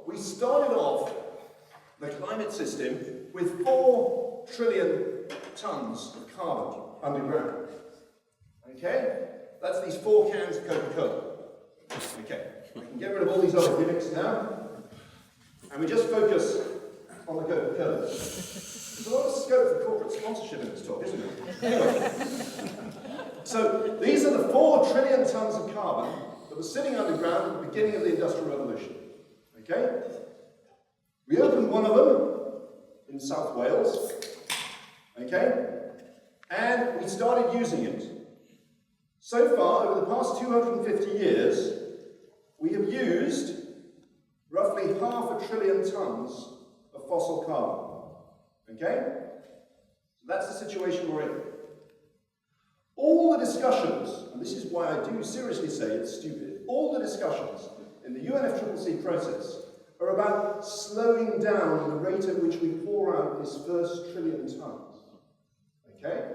we started off the climate system with 4 trillion tons of carbon underground. Okay? That's these 4 cans of Coca-Cola. Okay, I can get rid of all these other gimmicks now, and we just focus on the Coca-Cola. There's a lot of scope for corporate sponsorship in this talk, isn't there? Anyway, so these are the 4 trillion tons of carbon that were sitting underground at the beginning of the Industrial Revolution. Okay? We opened one of them in South Wales, okay? And we started using it. So far, over the past 250 years, we have used roughly 500 billion tons of fossil carbon. Okay? So that's the situation we're in. All the discussions, and this is why I do seriously say it's stupid, all the discussions in the UNFCCC process are about slowing down the rate at which we pour out this first trillion tons. Okay?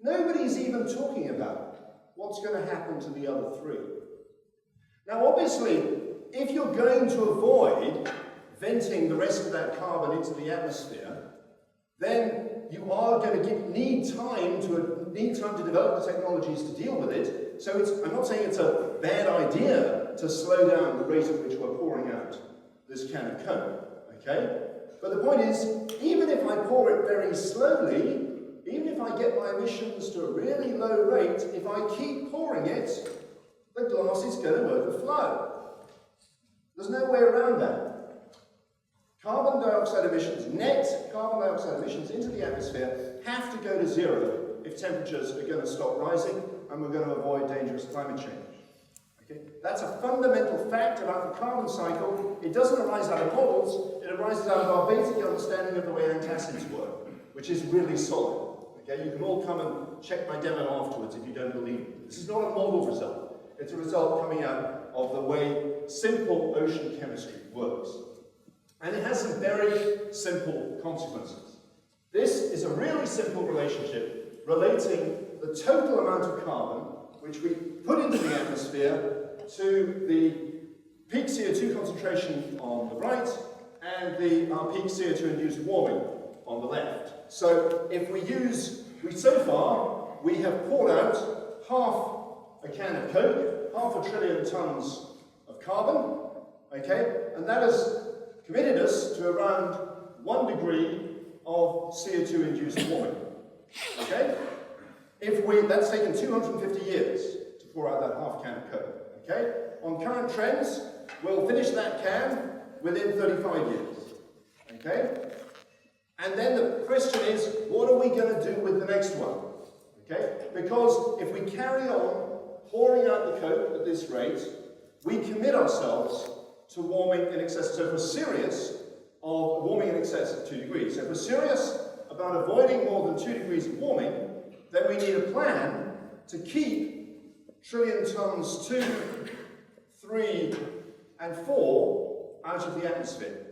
Nobody's even talking about what's going to happen to the other 3. Now, obviously, if you're going to avoid venting the rest of that carbon into the atmosphere, then you are going to need time to develop the technologies to deal with it. So I'm not saying it's a bad idea to slow down the rate at which we're pouring out this can of Coke, okay? But the point is, even if I pour it very slowly, even if I get my emissions to a really low rate, if I keep pouring it, the glass is going to overflow. There's no way around that. Carbon dioxide emissions, net carbon dioxide emissions into the atmosphere have to go to 0 if temperatures are going to stop rising and we're going to avoid dangerous climate change. Okay? That's a fundamental fact about the carbon cycle. It doesn't arise out of models, it arises out of our basic understanding of the way antacids work, which is really solid. Okay? You can all come and check my demo afterwards if you don't believe me. This is not a model result. It's a result coming out of the way simple ocean chemistry works. And it has some very simple consequences. This is a really simple relationship relating the total amount of carbon which we put into the atmosphere to the peak CO2 concentration on the right and the peak CO2-induced warming on the left. So if so far, we have poured out half a can of Coke, 500 billion tons of carbon, okay, and that has committed us to around 1 degree of CO2-induced warming, okay? That's taken 250 years to pour out that half can of Coke, okay? On current trends, we'll finish that can within 35 years, okay? And then the question is, what are we going to do with the next one, okay? Because if we carry on pouring out the Coke at this rate, we commit ourselves to warming in excess. So if we're serious of warming in excess of 2 degrees, so if we're serious about avoiding more than 2 degrees of warming, then we need a plan to keep trillion tons 2, 3, and 4 out of the atmosphere.